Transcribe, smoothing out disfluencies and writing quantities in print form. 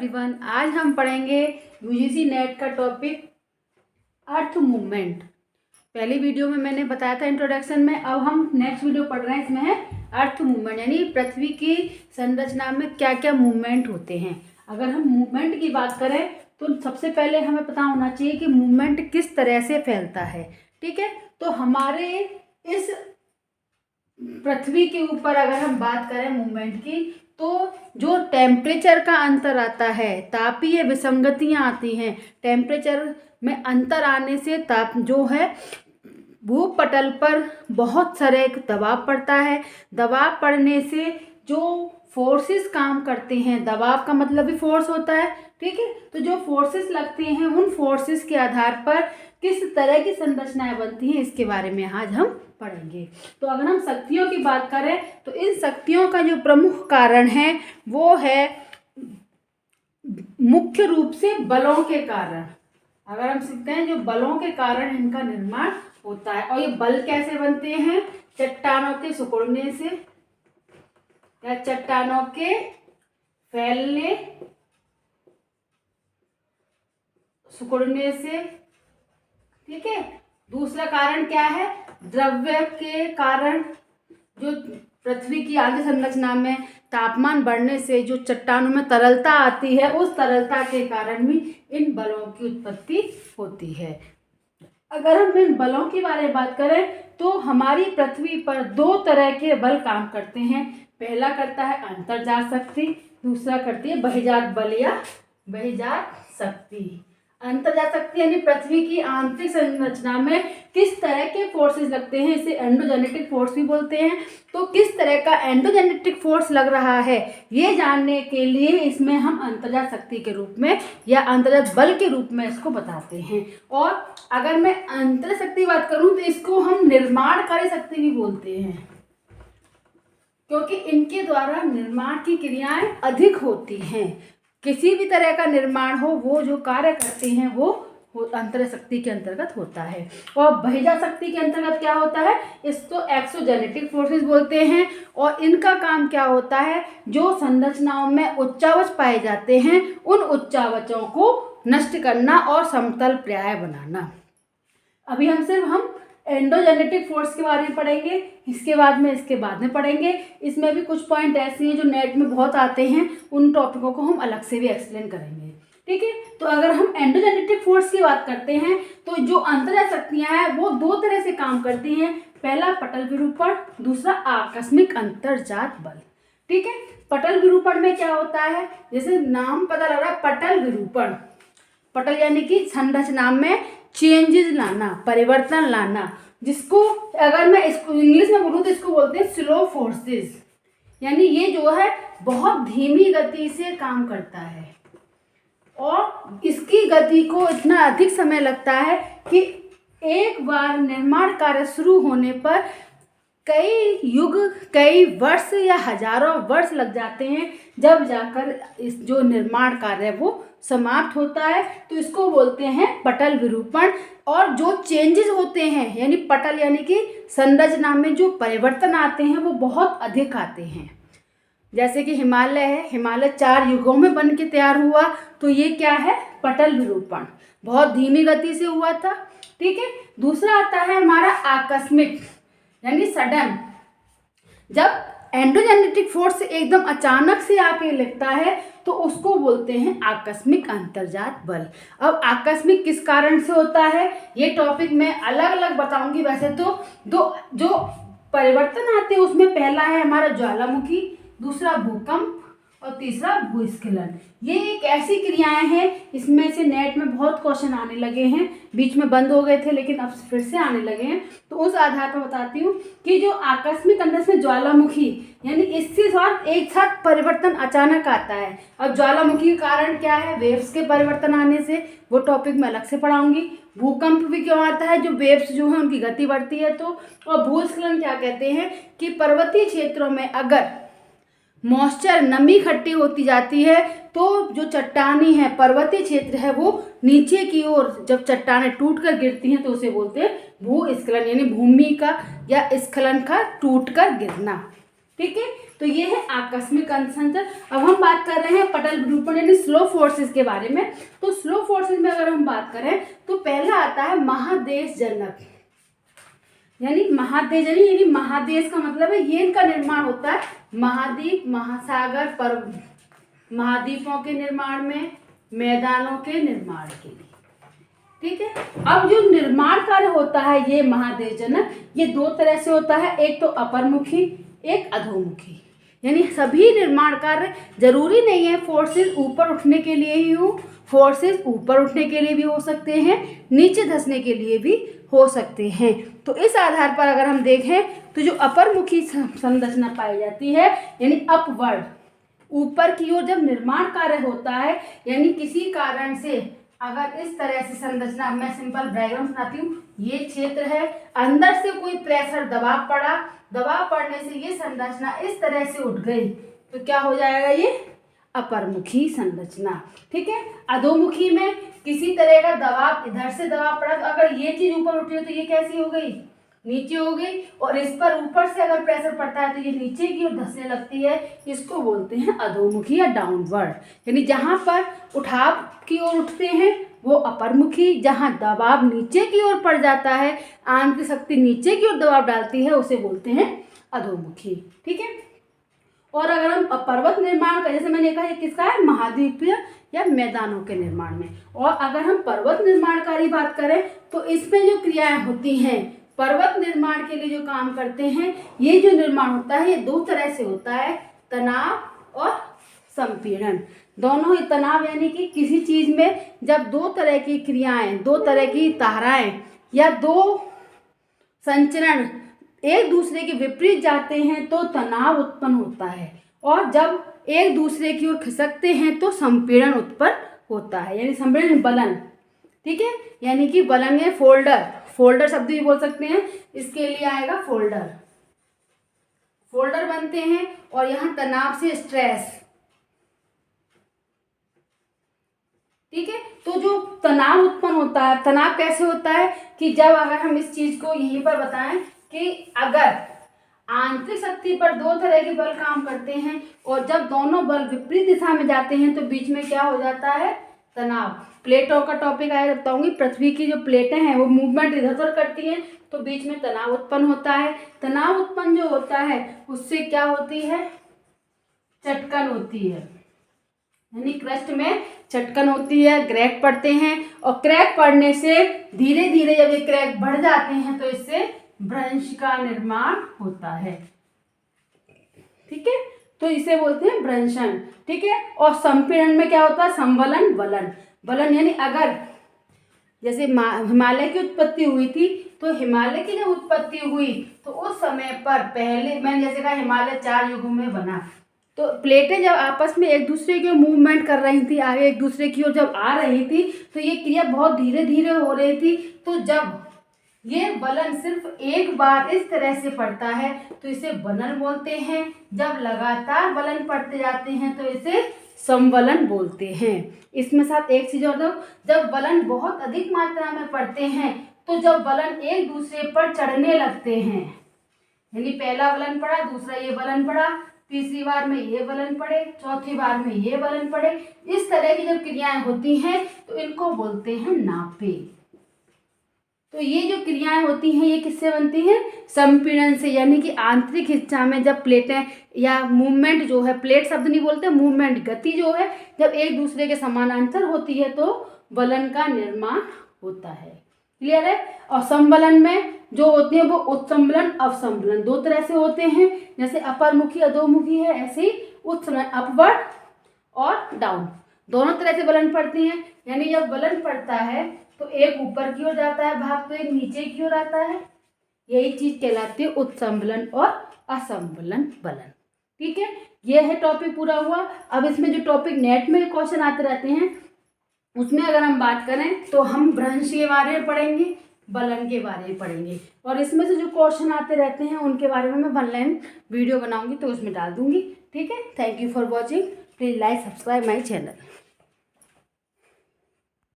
Everyone, आज हम पढ़ेंगे यूजीसी नेट का टॉपिक अर्थ मूवमेंट। पहली वीडियो में मैंने बताया था इंट्रोडक्शन में, अब हम नेक्स्ट वीडियो पढ़ रहे हैं। इसमें है अर्थ मूवमेंट, यानी पृथ्वी की संरचना में क्या क्या मूवमेंट होते हैं। अगर हम मूवमेंट की बात करें तो सबसे पहले हमें पता होना चाहिए कि मूवमेंट किस तरह से फैलता है। ठीक है, तो हमारे इस पृथ्वी के ऊपर अगर हम बात करें मूवमेंट की, तो जो टेम्परेचर का अंतर आता है, तापीय विसंगतियां आती हैं, टेम्परेचर में अंतर आने से ताप जो है भूपटल पर बहुत सारे दबाव पड़ता है। दबाव पड़ने से जो फोर्सेस काम करते हैं, दबाव का मतलब भी फोर्स होता है। ठीक है, तो जो फोर्सेस लगते हैं उन फोर्सेस के आधार पर किस तरह की संरचनाएं बनती हैं, इसके बारे में आज हम पढ़ेंगे। तो अगर हम शक्तियों की बात करें तो इन शक्तियों का जो प्रमुख कारण है वो है मुख्य रूप से बलों के कारण। अगर हम सीखते हैं जो बलों के कारण इनका निर्माण होता है। और ये बल कैसे बनते हैं? चट्टानों के सिकुड़ने से या चट्टानों के फैलने सिकुड़ने से। ठीक है, दूसरा कारण क्या है? द्रव्य के कारण। जो पृथ्वी की आगे संरचना में तापमान बढ़ने से जो चट्टानों में तरलता आती है, उस तरलता के कारण भी इन बलों की उत्पत्ति होती है। अगर हम इन बलों के बारे में बात करें तो हमारी पृथ्वी पर दो तरह के बल काम करते हैं। पहला करता है अंतर्जात शक्ति, दूसरा करती है बहिर्जात बल या बहिर्जात शक्ति। अंतर्जात शक्ति यानी पृथ्वी की आंतरिक संरचना में किस तरह के फोर्सेस लगते हैं, इसे एंडोजेनेटिक फोर्स भी बोलते हैं। तो किस तरह का एंडोजेनेटिक फोर्स लग रहा है ये जानने के लिए इसमें हम अंतर्जात शक्ति के रूप में या अंतर्जात बल के रूप में इसको बताते हैं। और अगर मैं अंतर्जात शक्ति की बात करूं तो इसको हम निर्माणकारी शक्ति भी बोलते हैं, क्योंकि इनके द्वारा निर्माण की क्रियाएं अधिक होती हैं। किसी भी तरह का निर्माण हो, वो जो कार्य करते हैं वो अंतर्जात शक्ति के अंतर्गत होता है। और बहिर्जात शक्ति के अंतर्गत क्या होता है? इसको एक्सोजेनेटिक फोर्सेस बोलते हैं। और इनका काम क्या होता है? जो संरचनाओं में उच्चावच पाए जाते हैं उन उच्चावचों को नष्ट करना और समतल पर्याय बनाना। अभी हम एंडोजेनेटिक फोर्स के बारे में पढ़ेंगे, इसके बाद में पढ़ेंगे। इसमें भी कुछ पॉइंट ऐसे हैं जो नेट में बहुत आते हैं, उन टॉपिकों को हम अलग से भी एक्सप्लेन करेंगे। ठीक है, तो अगर हम एंडोजेनेटिक फोर्स की बात करते हैं तो जो अंतर्जात शक्तियां हैं वो दो तरह से काम करती हैं। पहला पटल विरूपण, दूसरा आकस्मिक अंतर्जात बल। ठीक है, पटल विरूपण में क्या होता है? जैसे नाम पता लग रहा है, पटल विरूपण। पटल यानी कि संरचना में चेंजेस लाना, परिवर्तन लाना, जिसको अगर मैं इसको इंग्लिश में बोलूँ तो इसको बोलते हैं स्लो फोर्सेस। यानी ये जो है बहुत धीमी गति से काम करता है और इसकी गति को इतना अधिक समय लगता है कि एक बार निर्माण कार्य शुरू होने पर कई युग, कई वर्ष या हजारों वर्ष लग जाते हैं, जब जाकर इस जो निर्माण कार्य है वो समाप्त होता है। तो इसको बोलते हैं पटल विरूपण। और जो चेंजेस होते हैं, यानी पटल यानी कि संरचना में जो परिवर्तन आते हैं वो बहुत अधिक आते हैं। जैसे कि हिमालय है, हिमालय 4 युगों में बन के तैयार हुआ, तो ये क्या है? पटल विरूपण, बहुत धीमी गति से हुआ था। ठीक है, दूसरा आता है हमारा आकस्मिक यानी सडन। जब एंडोजेनेटिक फोर्स एकदम अचानक से आके लगता है तो उसको बोलते हैं आकस्मिक अंतर्जात बल। अब आकस्मिक किस कारण से होता है ये टॉपिक मैं अलग अलग बताऊंगी। वैसे तो दो जो परिवर्तन आते हैं उसमें पहला है हमारा ज्वालामुखी, दूसरा भूकंप और तीसरा भूस्खलन। ये एक ऐसी क्रियाएं हैं, इसमें से नेट में बहुत क्वेश्चन आने लगे हैं, बीच में बंद हो गए थे लेकिन अब फिर से आने लगे हैं। तो उस आधार पर बताती हूँ कि जो आकस्मिक अंदर से ज्वालामुखी यानी इससे साथ एक साथ परिवर्तन अचानक आता है। अब ज्वालामुखी का कारण क्या है? वेव्स के परिवर्तन आने से, वो टॉपिक मैं अलग से पढ़ाऊंगी। भूकंप भी क्यों आता है? जो वेव्स जो है उनकी गति बढ़ती है तो। और भूस्खलन क्या कहते हैं कि पर्वतीय क्षेत्रों में अगर मॉइस्चर, नमी इकट्ठी होती जाती है तो जो चट्टानी है, पर्वतीय क्षेत्र है, वो नीचे की ओर जब चट्टानें टूट कर गिरती हैं तो उसे बोलते हैं भूस्खलन, यानी भूमि का या स्खलन का टूट कर गिरना। ठीक है। तो ये है आकस्मिक अंतःसंचरण। अब हम बात कर रहे हैं पटल विरूपण यानी स्लो फोर्सेस के बारे में। तो स्लो फोर्सेस में अगर हम बात करें तो पहला आता है महादेश जनक, यानी महादेश यानी महादेश का मतलब है ये इनका निर्माण होता है महाद्वीप, महासागर, पर्व, महाद्वीपों के निर्माण में, मैदानों के निर्माण के लिए। ठीक है। अब जो निर्माण कार्य होता है ये महादेश जनक, ये दो तरह से होता है, एक तो अपरमुखी, एक अधोमुखी। यानी सभी निर्माण कार्य जरूरी नहीं है फोर्सेस ऊपर उठने के लिए ही हो, फोर्सेस ऊपर उठने के लिए भी हो सकते हैं, नीचे धंसने के लिए भी हो सकते हैं। तो इस आधार पर अगर हम देखें तो जो अपरमुखी संरचना पाई जाती है यानी अपवर्ड, ऊपर की ओर जब निर्माण कार्य होता है, यानी किसी कारण से अगर इस तरह से संरचना, मैं सिंपल डायग्राम बनाती हूँ, ये क्षेत्र है, अंदर से कोई प्रेशर दबाव पड़ा, दबाव पड़ने से ये संरचना इस तरह से उठ गई, तो क्या हो जाएगा ये अपरमुखी संरचना। ठीक है। अधोमुखी में किसी तरह का दबाव, इधर से दबाव पड़ा, तो अगर ये चीज ऊपर उठी है तो ये कैसी हो गई, नीचे हो गई, और इस पर ऊपर से अगर प्रेशर पड़ता है तो ये नीचे की ओर धंसने लगती है, इसको बोलते हैं अधोमुखी या डाउनवर्ड। यानी जहां पर उठाव की ओर उठते हैं वो अपरमुखी, जहां दबाव नीचे की ओर पड़ जाता है, आंतरिक शक्ति नीचे की ओर दबाव डालती है, उसे बोलते हैं अधोमुखी। ठीक है। और अगर हम पर्वत निर्माण का, जैसे मैंने कहा ये किसका है, महाद्वीपीय या मैदानों के निर्माण में। और अगर हम पर्वत निर्माण की बात करें तो इसमें जो क्रियाएं होती हैं, पर्वत निर्माण के लिए जो काम करते हैं, ये जो निर्माण होता है ये दो तरह से होता है, तनाव और संपीड़न। दोनों ही तनाव यानी कि किसी चीज में जब दो तरह की क्रियाएं, दो तरह की धाराएं या दो संचरण एक दूसरे के विपरीत जाते हैं तो तनाव उत्पन्न होता है, और जब एक दूसरे की ओर खिसकते हैं तो संपीड़न उत्पन्न होता है, यानी संपीड़न बलन। ठीक है। यानी कि बलन है फोल्डर, फोल्डर शब्द भी बोल सकते हैं, इसके लिए आएगा फोल्डर, फोल्डर बनते हैं। और यहाँ तनाव से स्ट्रेस। ठीक है। तो जो तनाव उत्पन्न होता है, तनाव कैसे होता है कि जब अगर हम इस चीज को यहीं पर बताएं कि अगर आंतरिक शक्ति पर दो तरह के बल काम करते हैं और जब दोनों बल विपरीत दिशा में जाते हैं तो बीच में क्या हो जाता है, तनाव। प्लेटों का टॉपिक आया बताऊंगी, पृथ्वी की जो प्लेटें हैं वो मूवमेंट इधर उधर करती हैं तो बीच में तनाव उत्पन्न होता है। तनाव उत्पन्न जो होता है उससे क्या होती है, चटकन होती है, यानी क्रस्ट में चटकन होती है, क्रैक पड़ते हैं, और क्रैक पड़ने से धीरे धीरे जब ये क्रैक बढ़ जाते हैं तो इससे भ्रंश का निर्माण होता है। ठीक है। तो इसे बोलते हैं भ्रंशन। ठीक है। और संपीड़न में क्या होता है, संवलन, वलन। वलन यानी अगर जैसे हिमालय की उत्पत्ति हुई थी तो हिमालय की जब उत्पत्ति हुई तो उस समय पर पहले मैंने जैसे कहा हिमालय 4 युगों में बना, तो प्लेटें जब आपस में एक दूसरे की मूवमेंट कर रही थी, आगे एक दूसरे की ओर जब आ रही थी तो ये क्रिया बहुत धीरे धीरे हो रही थी। तो जब ये वलन सिर्फ एक बार इस तरह से पड़ता है तो इसे वलन बोलते हैं, जब लगातार वलन पड़ते जाते हैं तो इसे संवलन बोलते हैं। इसमें साथ एक चीज और दो, जब वलन बहुत अधिक मात्रा में पड़ते हैं तो जब वलन एक दूसरे पर चढ़ने लगते हैं, यानी पहला वलन पड़ा, दूसरा ये वलन पड़ा, तीसरी बार में ये वलन पड़े, चौथी बार में ये वलन पड़े, इस तरह की जब क्रियाएं होती हैं तो इनको बोलते हैं नापे। तो ये जो क्रियाएं होती हैं ये किससे बनती हैं, संपीड़न से। यानी कि आंतरिक हिस्सा में जब प्लेटें या मूवमेंट जो है, प्लेट शब्द नहीं बोलते, मूवमेंट गति जो है जब एक दूसरे के समानांतर होती है तो वलन का निर्माण होता है। क्लियर है। और संवलन में जो होती है वो उत्संवलन, अवसंवलन, दो तरह से होते हैं। जैसे अपरमुखी अधोमुखी है, ऐसे ही उत्संवलन अपवर्ड और डाउन, दोनों तरह से वलन पड़ती हैं। यानी जब वलन पड़ता है तो एक ऊपर की ओर जाता है भाग, तो एक नीचे की ओर आता है, यही चीज कहलाती है उत्संवलन और असंवलन वलन। ठीक है। ये है टॉपिक पूरा हुआ। अब इसमें जो टॉपिक नेट में क्वेश्चन आते रहते हैं उसमें अगर हम बात करें तो हम भ्रंश के बारे में पढ़ेंगे, वलन के बारे में पढ़ेंगे, और इसमें से जो क्वेश्चन आते रहते हैं उनके बारे में मैं ऑनलाइन वीडियो बनाऊंगी तो उसमें डाल दूंगी। ठीक है। Thank you for watching. Please like subscribe my channel.